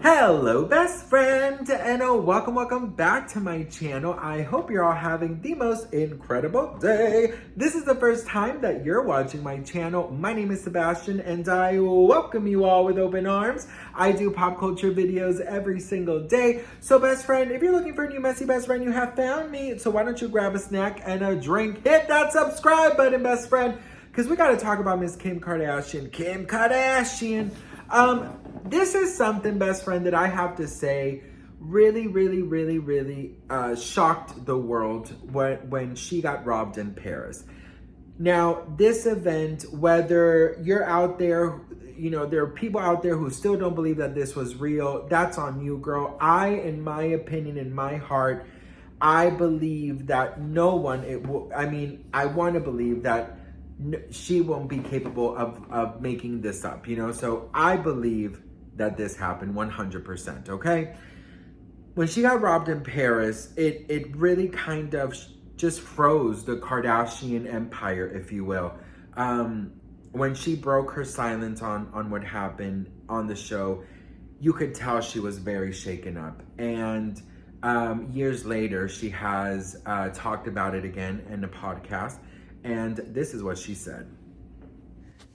Hello best friend, and welcome back to my channel. I hope you're all having the most incredible day. This is the first time that you're watching my channel. My name is Sebastian and I welcome you all with open arms. I do pop culture videos every single day. So best friend, if you're looking for a new messy best friend, you have found me. So why don't you grab a snack and a drink, hit that subscribe button best friend, because we got to talk about Miss Kim Kardashian. This is something, best friend, that I have to say really shocked the world when she got robbed in Paris. Now, this event, whether you're out there, you know, there are people out there who still don't believe that this was real. That's on you, girl. in my opinion, in my heart, I believe that no one, I want to believe that she won't be capable of making this up, you know? So I believe that this happened 100%, okay? When she got robbed in Paris, it really kind of just froze the Kardashian empire, if you will. When she broke her silence on what happened on the show, you could tell she was very shaken up. And years later, she has talked about it again in a podcast. And this is what she said.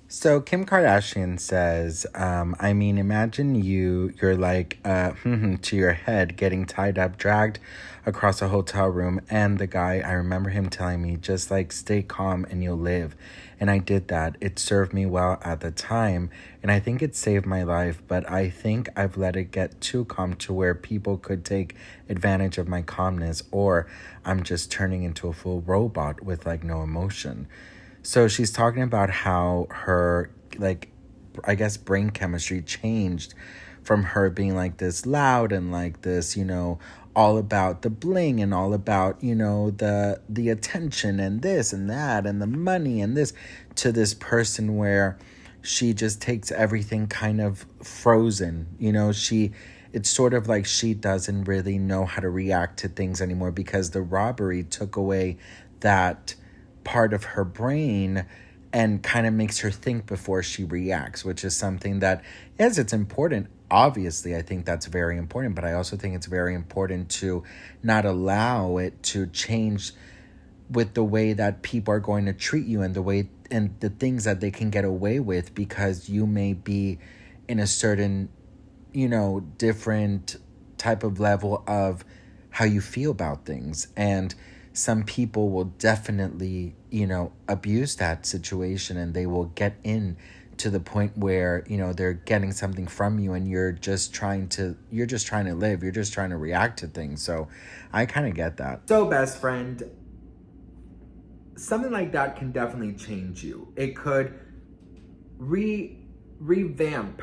So Kim Kardashian says, imagine you're like, to your head, getting tied up, dragged across a hotel room. And the guy, I remember him telling me, just like, stay calm and you'll live. And I did that. It served me well at the time. And I think it saved my life. But I think I've let it get too calm to where people could take advantage of my calmness, or I'm just turning into a full robot with like no emotion. So she's talking about how her, brain chemistry changed from her being like this loud and like this, all about the bling and all about, the attention and this and that and the money and this, to this person where she just takes everything kind of frozen. It's sort of like she doesn't really know how to react to things anymore because the robbery took away that part of her brain and kind of makes her think before she reacts, which is something that, yes, it's important. Obviously, I think that's very important, but I also think it's very important to not allow it to change with the way that people are going to treat you and the way and the things that they can get away with because you may be in a certain, different type of level of how you feel about things. And some people will definitely, abuse that situation and they will get in to the point where, they're getting something from you and you're just trying to live. You're just trying to react to things. So I kind of get that. So best friend, something like that can definitely change you. It could revamp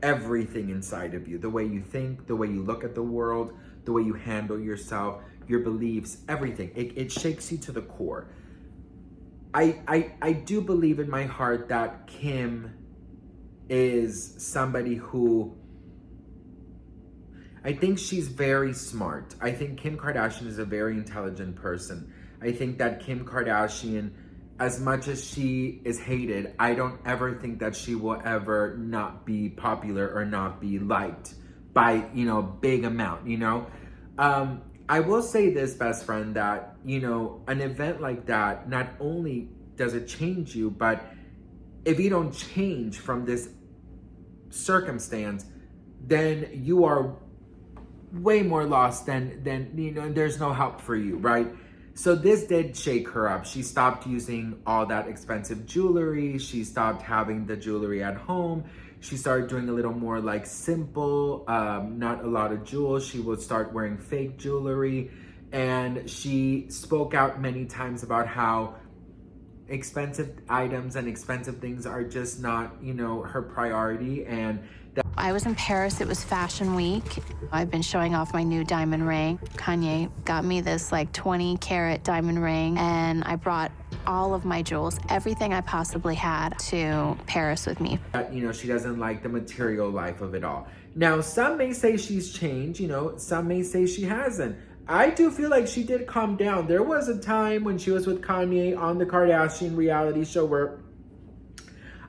everything inside of you. The way you think, the way you look at the world, the way you handle yourself, your beliefs, everything. It shakes you to the core. I do believe in my heart that Kim is somebody who, I think she's very smart. I think Kim Kardashian is a very intelligent person. I think that Kim Kardashian, as much as she is hated, I don't ever think that she will ever not be popular or not be liked by, big amount, I will say this, best friend, that, an event like that, not only does it change you, but if you don't change from this circumstance, then you are way more lost than there's no help for you, right? So this did shake her up. She stopped using all that expensive jewelry. She stopped having the jewelry at home. She started doing a little more like simple, not a lot of jewels. She would start wearing fake jewelry. And she spoke out many times about how expensive items and expensive things are just not, her priority. And I was in Paris, it was Fashion Week. I've been showing off my new diamond ring. Kanye got me this 20 carat diamond ring, and I brought all of my jewels, everything I possibly had, to Paris with me. She doesn't like the material life of it all. Now, some may say she's changed, some may say she hasn't. I do feel like she did calm down. There was a time when she was with Kanye on the Kardashian reality show where,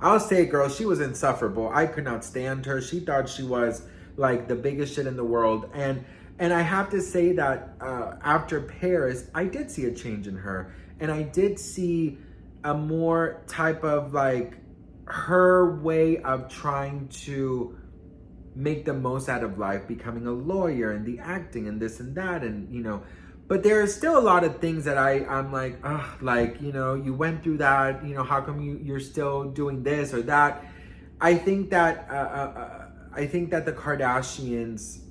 I'll say, girl, she was insufferable. I could not stand her. She thought she was like the biggest shit in the world. And I have to say that after Paris, I did see a change in her. And I did see a more type of like her way of trying to make the most out of life, becoming a lawyer and the acting and this and that. And, you know, but there are still a lot of things that I'm like, ugh, like, you know, you went through that, you know, how come you're still doing this or that? I think that the Kardashians,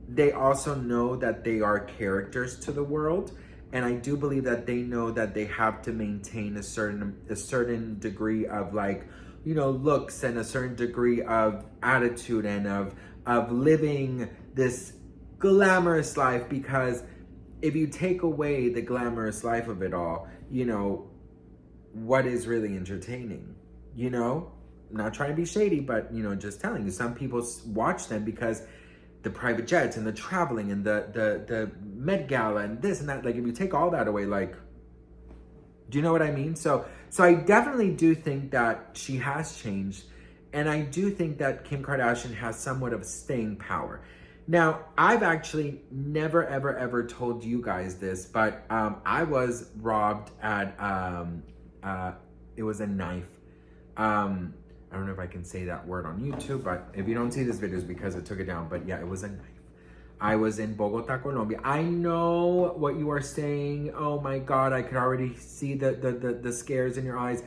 they also know that they are characters to the world. And I do believe that they know that they have to maintain a certain degree of like, you know, looks and a certain degree of attitude and of living this glamorous life, because if you take away the glamorous life of it all, you know, what is really entertaining? You know, not trying to be shady, but, you know, just telling you, some people watch them because the private jets and the traveling and the Met Gala and this and that. Like, if you take all that away, like, do you know what I mean? So I definitely do think that she has changed. And I do think that Kim Kardashian has somewhat of staying power. Now, I've actually never, ever, ever told you guys this, but I was robbed at, it was a knife. I don't know if I can say that word on YouTube, but if you don't see this video, it's because it took it down. But yeah, it was a knife. I was in Bogota, Colombia. I know what you are saying. Oh my God, I could already see the scares in your eyes.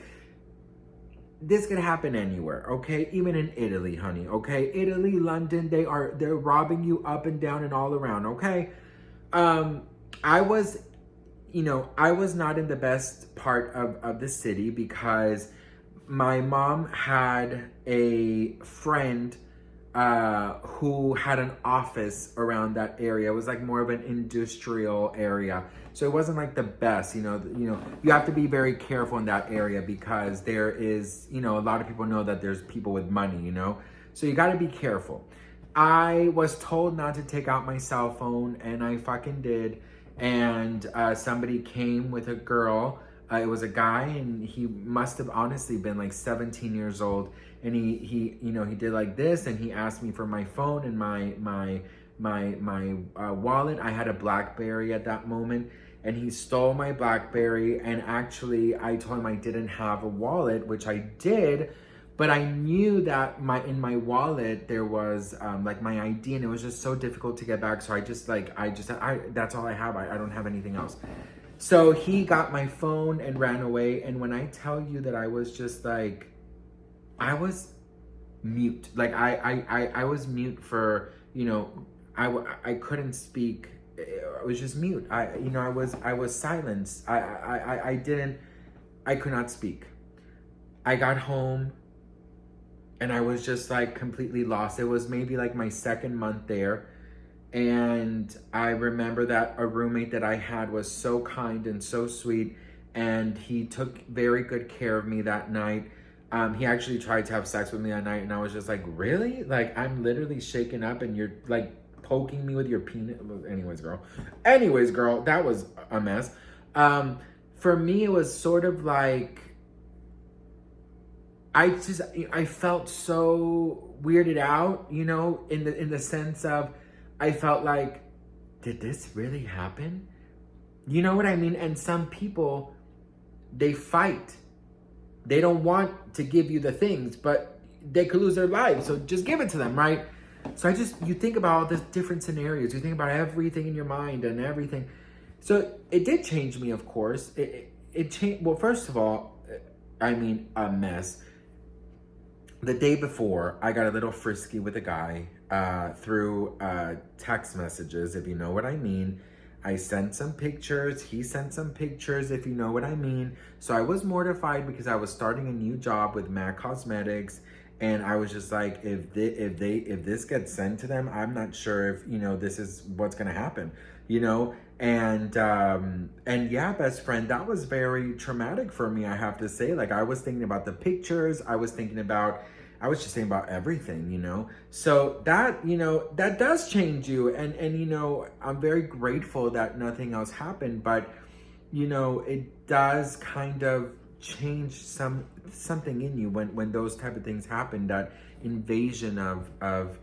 This could happen anywhere, okay? Even in Italy, honey, okay? Italy, London, they're robbing you up and down and all around, okay? I was not in the best part of the city because my mom had a friend who had an office around that area. It was like more of an industrial area. So it wasn't like the best, you know, you have to be very careful in that area because there is, you know, a lot of people know that there's people with money, you know, so you got to be careful. I was told not to take out my cell phone and I fucking did. And somebody came with a girl. It was a guy, and he must have honestly been like 17 years old. And he you know, he did like this, and he asked me for my phone and my wallet. I had a BlackBerry at that moment, and he stole my BlackBerry. And actually, I told him I didn't have a wallet, which I did, but I knew that in my wallet there was like my ID, and it was just so difficult to get back. So I that's all I have. I don't have anything else. So he got my phone and ran away. And when I tell you that I was just like, I was mute. Like I was mute for, you know, I couldn't speak. I was just mute. I was silenced. I could not speak. I got home and I was just like completely lost. It was maybe like my second month there. And I remember that a roommate that I had was so kind and so sweet, and he took very good care of me that night. He actually tried to have sex with me that night, and I was just like, really? Like, I'm literally shaken up and you're like poking me with your penis. Anyways, girl, that was a mess. For me, it was sort of like, I felt so weirded out, you know, in the sense of, I felt like, did this really happen? You know what I mean? And some people, they fight. They don't want to give you the things, but they could lose their lives. So just give it to them, right? So you think about all the different scenarios. You think about everything in your mind and everything. So it did change me, of course. It changed. Well, first of all, I mean, a mess. The day before, I got a little frisky with a guy through text messages, if you know what I mean. I sent some pictures. He sent some pictures, if you know what I mean. So I was mortified because I was starting a new job with MAC Cosmetics. And I was just like, if this gets sent to them, I'm not sure if, you know, this is what's going to happen, you know? And yeah, best friend, that was very traumatic for me, I have to say. Like, I was thinking about the pictures. I was just thinking about everything, you know? So that, you know, that does change you. And, you know, I'm very grateful that nothing else happened, but, you know, it does kind of change something in you when those type of things happen, that invasion of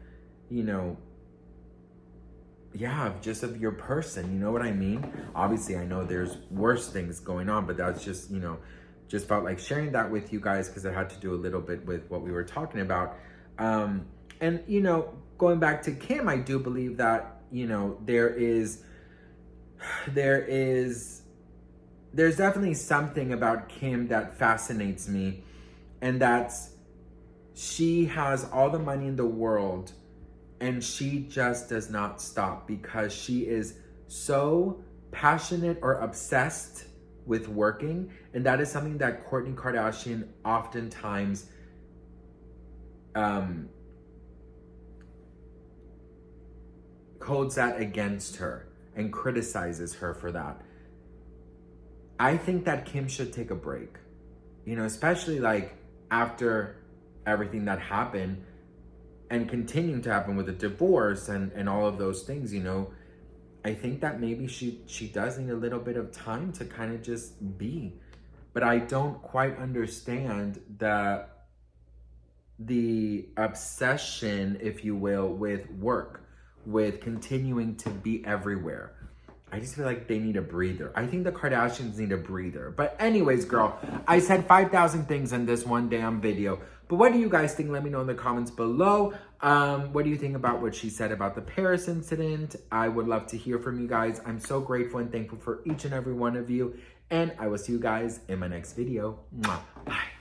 yeah, just of your person, you know what I mean? Obviously, I know there's worse things going on, but that's just, just felt like sharing that with you guys because it had to do a little bit with what we were talking about. And, going back to Kim, I do believe that, there's definitely something about Kim that fascinates me, and that's she has all the money in the world and she just does not stop because she is so passionate or obsessed with working. And that is something that Kourtney Kardashian oftentimes holds that against her and criticizes her for that. I think that Kim should take a break, especially like after everything that happened and continuing to happen with the divorce and all of those things, I think that maybe she does need a little bit of time to kind of just be. But I don't quite understand the obsession, if you will, with work, with continuing to be everywhere. I just feel like they need a breather. I think the Kardashians need a breather. But anyways, girl, I said 5,000 things in this one damn video. But what do you guys think? Let me know in the comments below. What do you think about what she said about the Paris incident? I would love to hear from you guys. I'm so grateful and thankful for each and every one of you. And I will see you guys in my next video. Mwah. Bye.